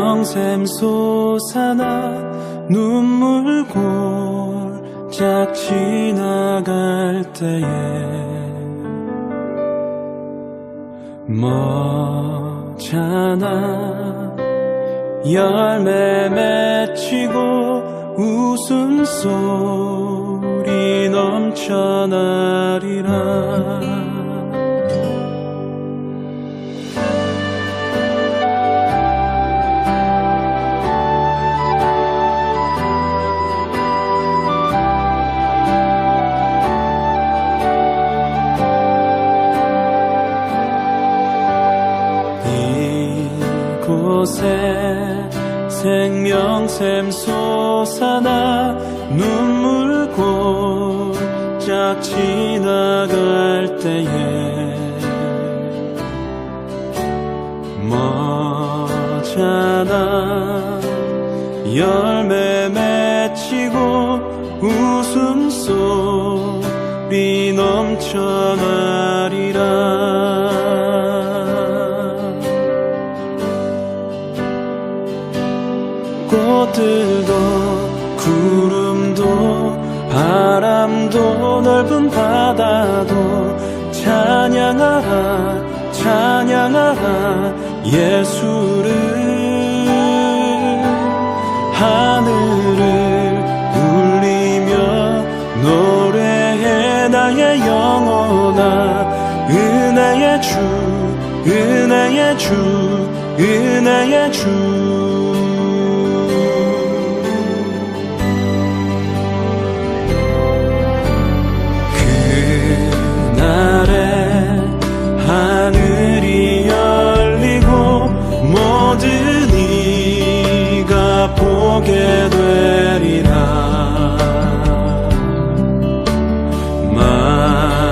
생명샘 솟아나 눈물 골짝 지나갈 때에 머잖아 열매 맺히고 웃음소리 넘쳐나리라. 이곳에 생명샘 솟아나 눈물 골짝 지나갈 때에 머잖아 열매 맺히고 웃음소리 넘쳐나리라. 꽃들도 구름도 바람도 넓은 바다도 찬양하라 찬양하라 예수를. 하늘을 울리며 노래해 나의 영혼아. 은혜의 주 은혜의 주 은혜의 주. 하늘이 열리고 모든 이가 보게 되리라.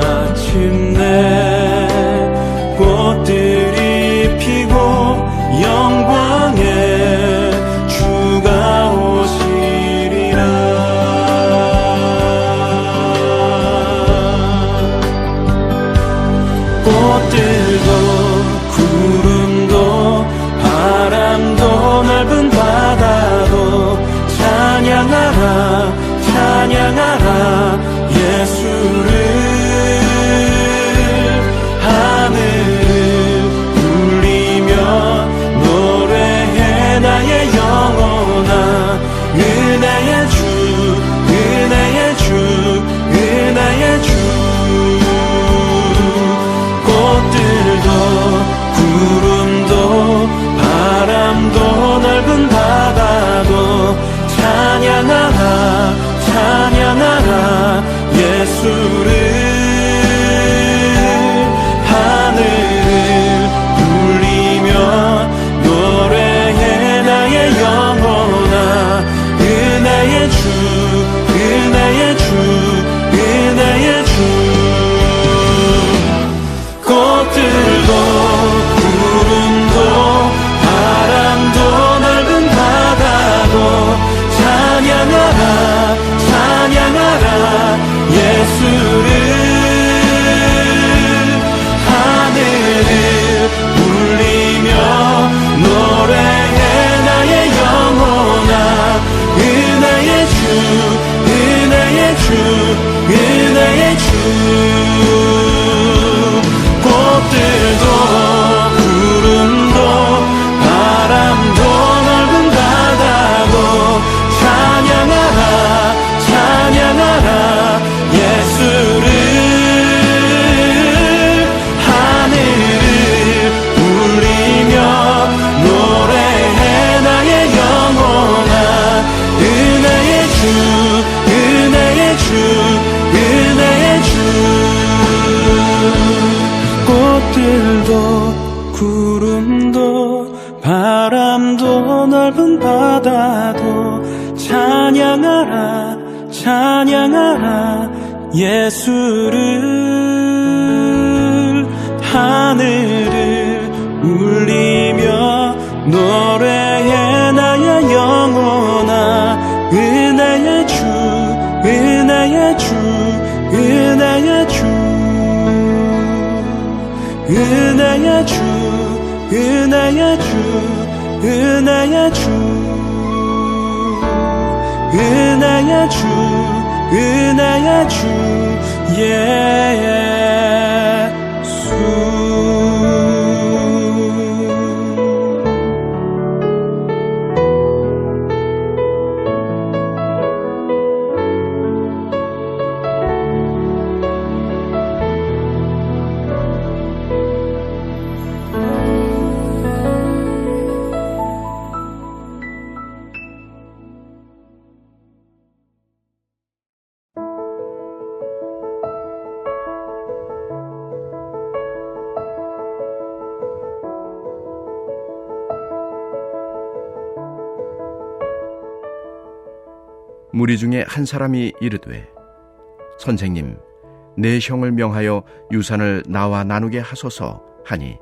마침내 꽃들이 피고 영광의 주가 오시리라. 꽃들도 구름도 바람도 넓은 바다도 찬양하라 찬양하라 예수를. 하늘을 울리며 노래해 나의 영혼아. 은혜의 주 은혜의 주 은혜의 주. 꽃들도 구름도 바람도 넓은 바다도 찬양하라 찬양하라 예수를. 하늘을 울리며 노래해 나의 영혼아. 은혜의 주 은혜의 주 은혜의 주. 꽃들도 구름도 바람도 넓은 바다도 찬양하라 찬양하라 예수를. 하늘을 울리며 노래해 나의 영혼아. 은혜의 주 은혜의 주 은혜의 주. 꽃들도 구름도 바람도 넓은 바다도 찬양하라 찬양하라 예수를. 하늘을 울리며 노래해 나의 영혼아. 은혜의 주 은혜의 주 은혜의 주. 꽃들도 구름도 바람도 넓은 바다도 찬양하라 찬양하라 예수를. 하늘을 울리며 노래해 나의 영혼아. 은혜의 주 은혜의 주 은혜의 주 은혜의 주 은혜의 주 은혜의 주, 은혜의 주, 은혜의 주 예수. 무리 중에 한 사람이 이르되, 선생님, 내 형을 명하여 유산을 나와 나누게 하소서 하니,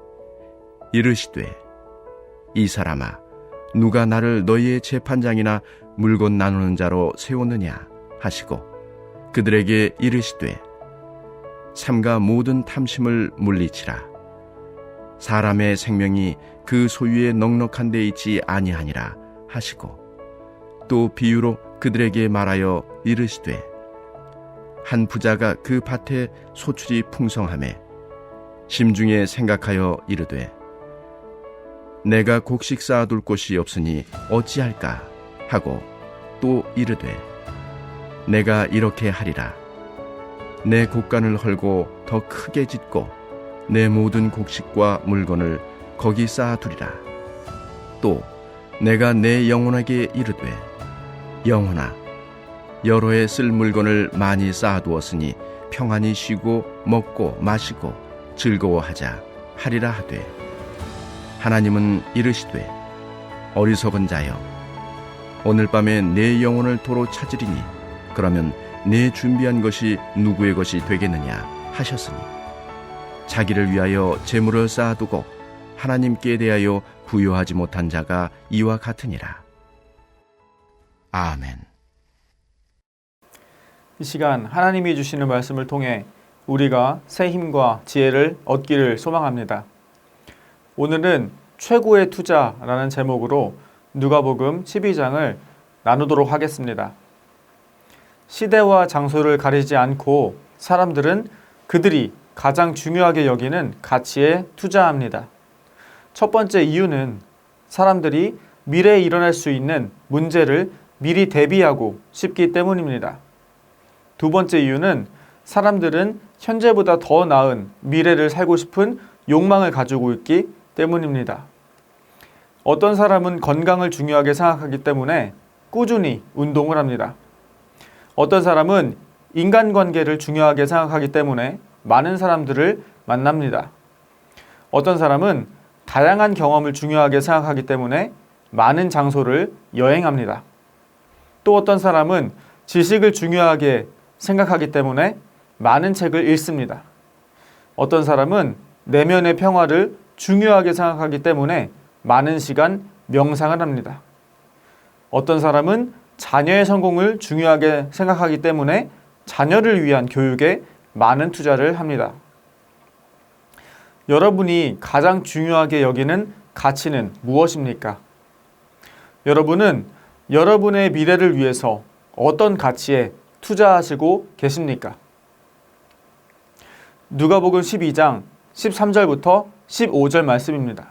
이르시되, 이 사람아, 누가 나를 너희의 재판장이나 물건 나누는 자로 세웠느냐 하시고, 그들에게 이르시되, 삼가 모든 탐심을 물리치라. 사람의 생명이 그 소유에 넉넉한 데 있지 아니하니라 하시고, 또 비유로 그들에게 말하여 이르시되, 한 부자가 그 밭에 소출이 풍성하매 심중에 생각하여 이르되, 내가 곡식 쌓아둘 곳이 없으니 어찌할까 하고, 또 이르되, 내가 이렇게 하리라. 내 곡간을 헐고 더 크게 짓고 내 모든 곡식과 물건을 거기 쌓아두리라. 또 내가 내 영혼에게 이르되, 영혼아, 여러 해 쓸 물건을 많이 쌓아두었으니 평안히 쉬고 먹고 마시고 즐거워하자 하리라 하되, 하나님은 이르시되, 어리석은 자여, 오늘 밤에 내 영혼을 도로 찾으리니 그러면 내 준비한 것이 누구의 것이 되겠느냐 하셨으니, 자기를 위하여 재물을 쌓아두고 하나님께 대하여 부요하지 못한 자가 이와 같으니라. 아멘. 이 시간 하나님이 주시는 말씀을 통해 우리가 새 힘과 지혜를 얻기를 소망합니다. 오늘은 최고의 투자라는 제목으로 누가복음 12장을 나누도록 하겠습니다. 시대와 장소를 가리지 않고 사람들은 그들이 가장 중요하게 여기는 가치에 투자합니다. 첫 번째 이유는 사람들이 미래에 일어날 수 있는 문제를 미리 대비하고 싶기 때문입니다. 두 번째 이유는 사람들은 현재보다 더 나은 미래를 살고 싶은 욕망을 가지고 있기 때문입니다. 어떤 사람은 건강을 중요하게 생각하기 때문에 꾸준히 운동을 합니다. 어떤 사람은 인간관계를 중요하게 생각하기 때문에 많은 사람들을 만납니다. 어떤 사람은 다양한 경험을 중요하게 생각하기 때문에 많은 장소를 여행합니다. 또 어떤 사람은 지식을 중요하게 생각하기 때문에 많은 책을 읽습니다. 어떤 사람은 내면의 평화를 중요하게 생각하기 때문에 많은 시간 명상을 합니다. 어떤 사람은 자녀의 성공을 중요하게 생각하기 때문에 자녀를 위한 교육에 많은 투자를 합니다. 여러분이 가장 중요하게 여기는 가치는 무엇입니까? 여러분은 여러분의 미래를 위해서 어떤 가치에 투자하시고 계십니까? 누가복음 12장 13절부터 15절 말씀입니다.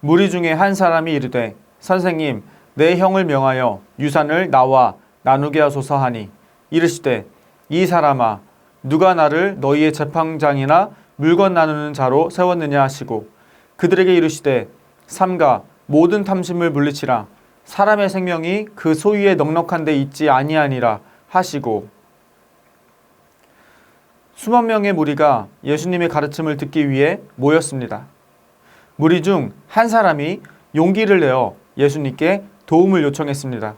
무리 중에 한 사람이 이르되, 선생님, 내 형을 명하여 유산을 나와 나누게 하소서 하니, 이르시되, 이 사람아, 누가 나를 너희의 재판장이나 물건 나누는 자로 세웠느냐 하시고, 그들에게 이르시되, 삼가 모든 탐심을 물리치라. 사람의 생명이 그 소유에 넉넉한 데 있지 아니하니라 하시고. 수만 명의 무리가 예수님의 가르침을 듣기 위해 모였습니다. 무리 중 한 사람이 용기를 내어 예수님께 도움을 요청했습니다.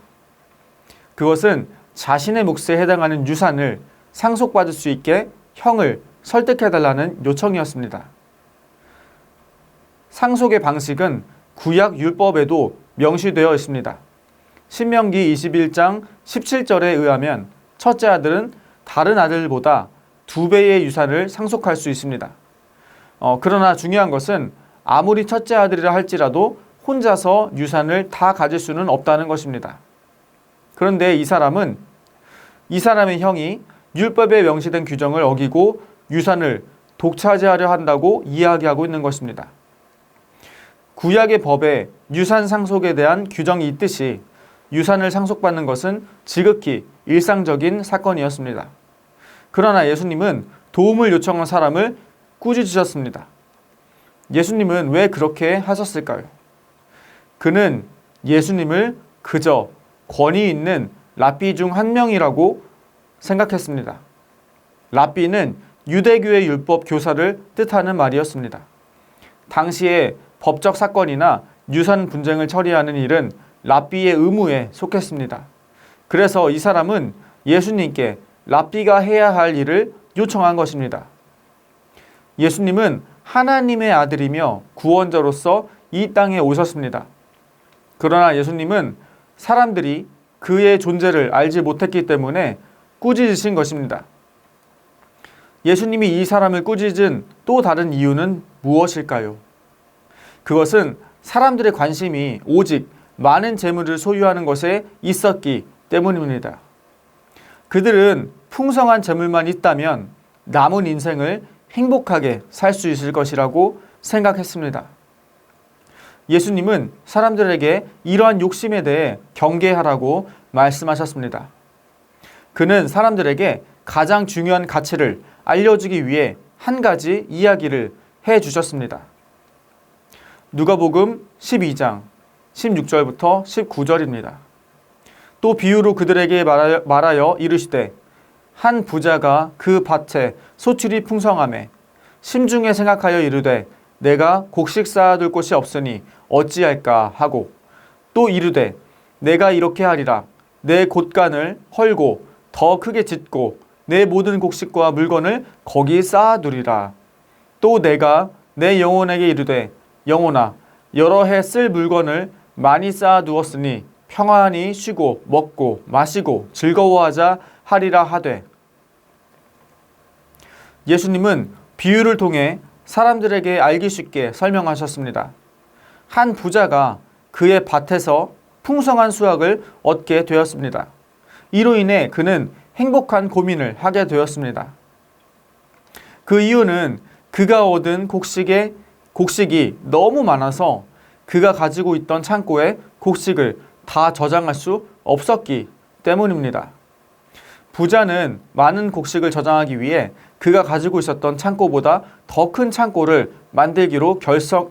그것은 자신의 몫에 해당하는 유산을 상속받을 수 있게 형을 설득해달라는 요청이었습니다. 상속의 방식은 구약 율법에도 명시되어 있습니다. 신명기 21장 17절에 의하면 첫째 아들은 다른 아들보다 2배의 유산을 상속할 수 있습니다. 그러나 중요한 것은 아무리 첫째 아들이라 할지라도 혼자서 유산을 다 가질 수는 없다는 것입니다. 그런데 이 사람의 형이 율법에 명시된 규정을 어기고 유산을 독차지하려 한다고 이야기하고 있는 것입니다. 구약의 법에 유산 상속에 대한 규정이 있듯이 유산을 상속받는 것은 지극히 일상적인 사건이었습니다. 그러나 예수님은 도움을 요청한 사람을 꾸짖으셨습니다. 예수님은 왜 그렇게 하셨을까요? 그는 예수님을 그저 권위 있는 랍비 중 한 명이라고 생각했습니다. 랍비는 유대교의 율법 교사를 뜻하는 말이었습니다. 당시에 법적 사건이나 유산 분쟁을 처리하는 일은 랍비의 의무에 속했습니다. 그래서 이 사람은 예수님께 랍비가 해야 할 일을 요청한 것입니다. 예수님은 하나님의 아들이며 구원자로서 이 땅에 오셨습니다. 그러나 예수님은 사람들이 그의 존재를 알지 못했기 때문에 꾸짖으신 것입니다. 예수님이 이 사람을 꾸짖은 또 다른 이유는 무엇일까요? 그것은 사람들의 관심이 오직 많은 재물을 소유하는 것에 있었기 때문입니다. 그들은 풍성한 재물만 있다면 남은 인생을 행복하게 살 수 있을 것이라고 생각했습니다. 예수님은 사람들에게 이러한 욕심에 대해 경계하라고 말씀하셨습니다. 그는 사람들에게 가장 중요한 가치를 알려주기 위해 한 가지 이야기를 해주셨습니다. 누가복음 12장 16절부터 19절입니다. 또 비유로 그들에게 말하여 이르시되 한 부자가 그 밭에 소출이 풍성하매 심중에 생각하여 이르되 내가 곡식 쌓아둘 곳이 없으니 어찌할까 하고 또 이르되 내가 이렇게 하리라 내 곳간을 헐고 더 크게 짓고 내 모든 곡식과 물건을 거기 쌓아두리라. 또 내가 내 영혼에게 이르되 영혼아 여러 해 쓸 물건을 많이 쌓아두었으니 평안히 쉬고 먹고 마시고 즐거워하자 하리라 하되. 예수님은 비유를 통해 사람들에게 알기 쉽게 설명하셨습니다. 한 부자가 그의 밭에서 풍성한 수확을 얻게 되었습니다. 이로 인해 그는 행복한 고민을 하게 되었습니다. 그 이유는 그가 얻은 곡식이 너무 많아서 그가 가지고 있던 창고에 곡식을 다 저장할 수 없었기 때문입니다. 부자는 많은 곡식을 저장하기 위해 그가 가지고 있었던 창고보다 더 큰 창고를 만들기로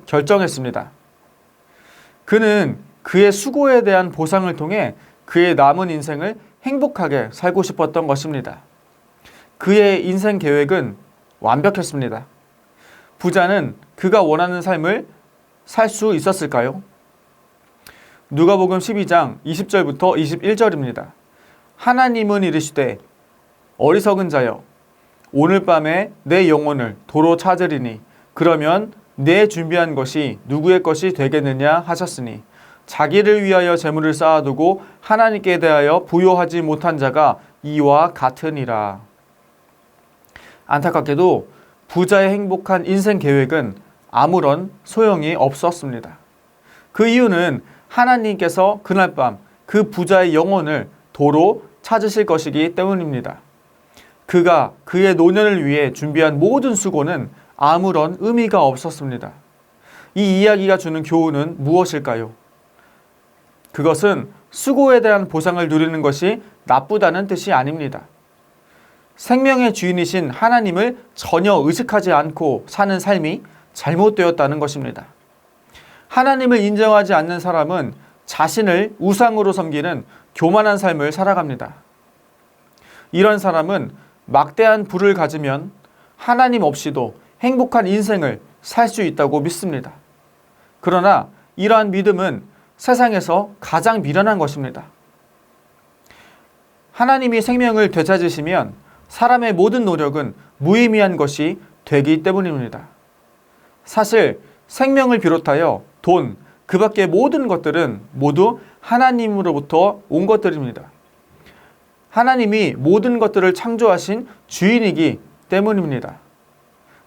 결정했습니다. 그는 그의 수고에 대한 보상을 통해 그의 남은 인생을 행복하게 살고 싶었던 것입니다. 그의 인생 계획은 완벽했습니다. 부자는 그가 원하는 삶을 살 수 있었을까요? 누가복음 12장 20절부터 21절입니다. 하나님은 이르시되 어리석은 자여 오늘 밤에 내 영혼을 도로 찾으리니 그러면 내 준비한 것이 누구의 것이 되겠느냐 하셨으니 자기를 위하여 재물을 쌓아두고 하나님께 대하여 부요하지 못한 자가 이와 같으니라. 안타깝게도 부자의 행복한 인생 계획은 아무런 소용이 없었습니다. 그 이유는 하나님께서 그날 밤 그 부자의 영혼을 도로 찾으실 것이기 때문입니다. 그가 그의 노년을 위해 준비한 모든 수고는 아무런 의미가 없었습니다. 이 이야기가 주는 교훈은 무엇일까요? 그것은 수고에 대한 보상을 누리는 것이 나쁘다는 뜻이 아닙니다. 생명의 주인이신 하나님을 전혀 의식하지 않고 사는 삶이 잘못되었다는 것입니다. 하나님을 인정하지 않는 사람은 자신을 우상으로 섬기는 교만한 삶을 살아갑니다. 이런 사람은 막대한 부를 가지면 하나님 없이도 행복한 인생을 살 수 있다고 믿습니다. 그러나 이러한 믿음은 세상에서 가장 미련한 것입니다. 하나님이 생명을 되찾으시면 사람의 모든 노력은 무의미한 것이 되기 때문입니다. 사실 생명을 비롯하여 돈, 그 밖의 모든 것들은 모두 하나님으로부터 온 것들입니다. 하나님이 모든 것들을 창조하신 주인이기 때문입니다.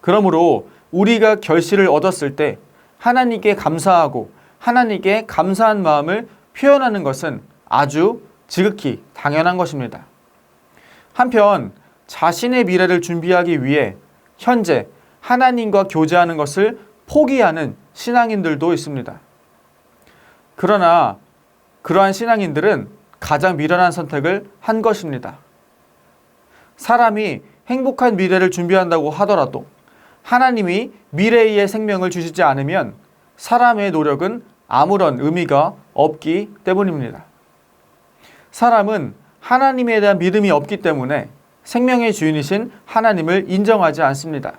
그러므로 우리가 결실을 얻었을 때 하나님께 감사하고 하나님께 감사한 마음을 표현하는 것은 아주 지극히 당연한 것입니다. 한편 자신의 미래를 준비하기 위해 현재 하나님과 교제하는 것을 포기하는 신앙인들도 있습니다. 그러나 그러한 신앙인들은 가장 미련한 선택을 한 것입니다. 사람이 행복한 미래를 준비한다고 하더라도 하나님이 미래의 생명을 주시지 않으면 사람의 노력은 아무런 의미가 없기 때문입니다. 사람은 하나님에 대한 믿음이 없기 때문에 생명의 주인이신 하나님을 인정하지 않습니다.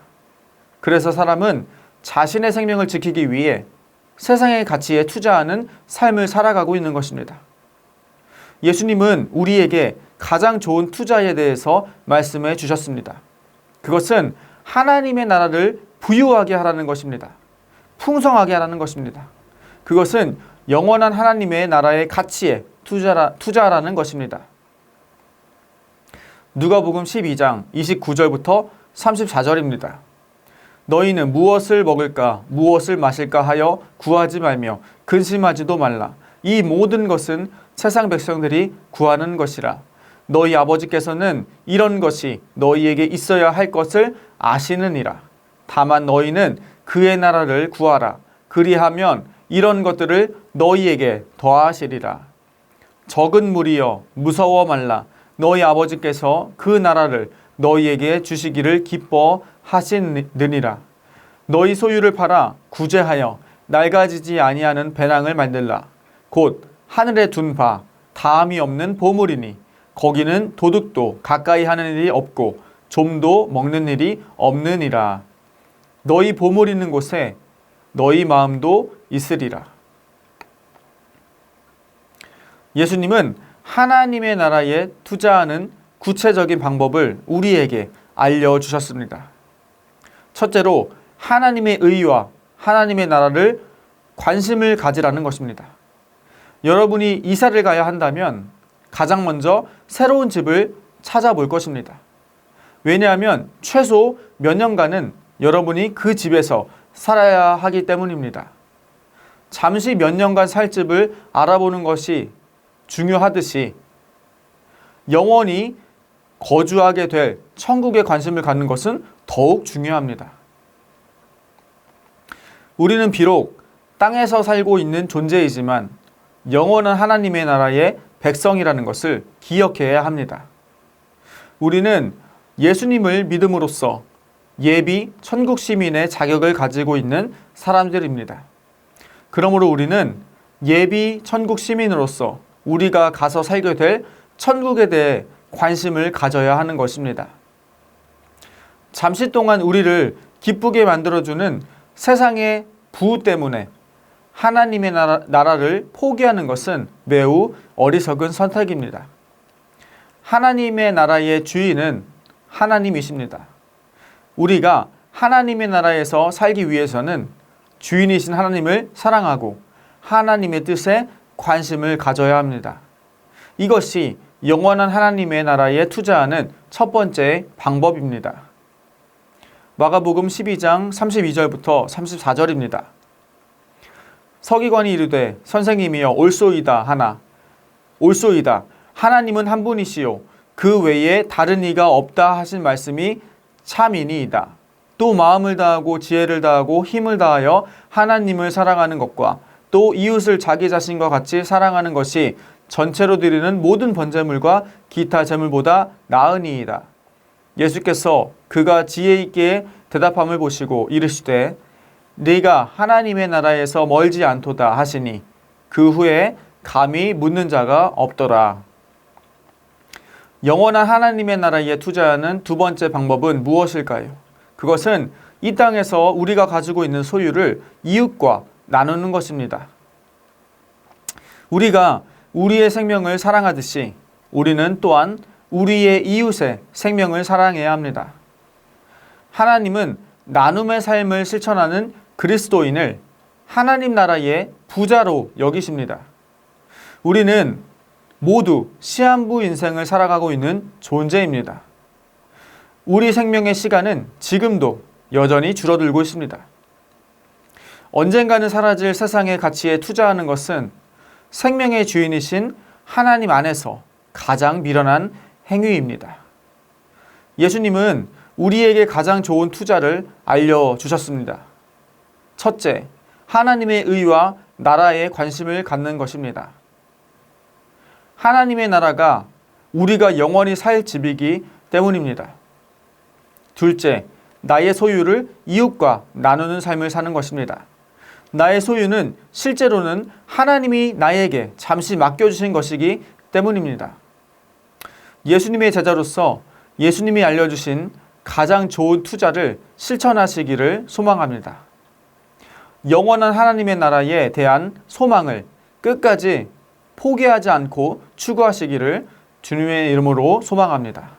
그래서 사람은 자신의 생명을 지키기 위해 세상의 가치에 투자하는 삶을 살아가고 있는 것입니다. 예수님은 우리에게 가장 좋은 투자에 대해서 말씀해 주셨습니다. 그것은 하나님의 나라를 부유하게 하라는 것입니다. 풍성하게 하라는 것입니다. 그것은 영원한 하나님의 나라의 가치에 투자하라는 것입니다. 누가복음 12장 29절부터 34절입니다. 너희는 무엇을 먹을까 무엇을 마실까 하여 구하지 말며 근심하지도 말라. 이 모든 것은 세상 백성들이 구하는 것이라. 너희 아버지께서는 이런 것이 너희에게 있어야 할 것을 아시느니라. 다만 너희는 그의 나라를 구하라. 그리하면 이런 것들을 너희에게 더하시리라. 적은 무리여 무서워 말라. 너희 아버지께서 그 나라를 너희에게 주시기를 기뻐하시느니라. 너희 소유를 팔아 구제하여 낡아지지 아니하는 배낭을 만들라. 곧 하늘에 둔 바 다함이 없는 보물이니 거기는 도둑도 가까이 하는 일이 없고 좀도 먹는 일이 없느니라. 너희 보물 있는 곳에 너희 마음도 있으리라. 예수님은 하나님의 나라에 투자하는 구체적인 방법을 우리에게 알려주셨습니다. 첫째로 하나님의 의와 하나님의 나라를 관심을 가지라는 것입니다. 여러분이 이사를 가야 한다면 가장 먼저 새로운 집을 찾아볼 것입니다. 왜냐하면 최소 몇 년간은 여러분이 그 집에서 살아야 하기 때문입니다. 잠시 몇 년간 살 집을 알아보는 것이 중요하듯이 영원히 거주하게 될 천국에 관심을 갖는 것은 더욱 중요합니다. 우리는 비록 땅에서 살고 있는 존재이지만 영원한 하나님의 나라의 백성이라는 것을 기억해야 합니다. 우리는 예수님을 믿음으로써 예비 천국 시민의 자격을 가지고 있는 사람들입니다. 그러므로 우리는 예비 천국 시민으로서 우리가 가서 살게 될 천국에 대해 관심을 가져야 하는 것입니다. 잠시 동안 우리를 기쁘게 만들어주는 세상의 부후 때문에 하나님의 나라를 포기하는 것은 매우 어리석은 선택입니다. 하나님의 나라의 주인은 하나님이십니다. 우리가 하나님의 나라에서 살기 위해서는 주인이신 하나님을 사랑하고 하나님의 뜻에 관심을 가져야 합니다. 이것이 영원한 하나님의 나라에 투자하는 첫 번째 방법입니다. 마가복음 12장 32절부터 34절입니다. 서기관이 이르되 선생님이여 옳소이다 하나 옳소이다 하나님은 한 분이시요 그 외에 다른 이가 없다 하신 말씀이 참이니이다. 또 마음을 다하고 지혜를 다하고 힘을 다하여 하나님을 사랑하는 것과 또 이웃을 자기 자신과 같이 사랑하는 것이 전체로 드리는 모든 번제물과 기타 제물보다 나으니이다. 예수께서 그가 지혜 있게 대답함을 보시고 이르시되 네가 하나님의 나라에서 멀지 않도다 하시니 그 후에 감히 묻는 자가 없더라. 영원한 하나님의 나라에 투자하는 두 번째 방법은 무엇일까요? 그것은 이 땅에서 우리가 가지고 있는 소유를 이웃과 나누는 것입니다. 우리가 우리의 생명을 사랑하듯이 우리는 또한 우리의 이웃의 생명을 사랑해야 합니다. 하나님은 나눔의 삶을 실천하는 그리스도인을 하나님 나라의 부자로 여기십니다. 우리는 모두 시한부 인생을 살아가고 있는 존재입니다. 우리 생명의 시간은 지금도 여전히 줄어들고 있습니다. 언젠가는 사라질 세상의 가치에 투자하는 것은 생명의 주인이신 하나님 안에서 가장 미련한 행위입니다. 예수님은 우리에게 가장 좋은 투자를 알려주셨습니다. 첫째, 하나님의 의와 나라에 관심을 갖는 것입니다. 하나님의 나라가 우리가 영원히 살 집이기 때문입니다. 둘째, 나의 소유를 이웃과 나누는 삶을 사는 것입니다. 나의 소유는 실제로는 하나님이 나에게 잠시 맡겨주신 것이기 때문입니다. 예수님의 제자로서 예수님이 알려주신 가장 좋은 투자를 실천하시기를 소망합니다. 영원한 하나님의 나라에 대한 소망을 끝까지 포기하지 않고 추구하시기를 주님의 이름으로 소망합니다.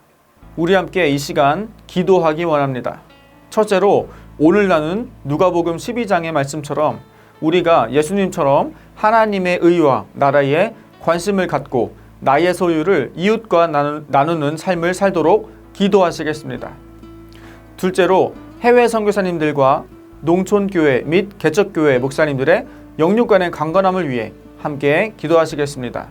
우리 함께 이 시간 기도하기 원합니다. 첫째로 오늘 나눈 누가복음 12장의 말씀처럼 우리가 예수님처럼 하나님의 의와 나라에 관심을 갖고 나의 소유를 이웃과 나누는 삶을 살도록 기도하시겠습니다. 둘째로 해외 선교사님들과 농촌교회 및 개척교회 목사님들의 영육간의 강건함을 위해 함께 기도하시겠습니다.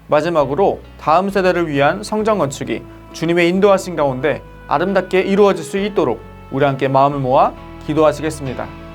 마지막으로 다음 세대를 위한 성전 건축이 주님의 인도하신 가운데 아름답게 이루어질 수 있도록 우리 함께 마음을 모아 기도하시겠습니다.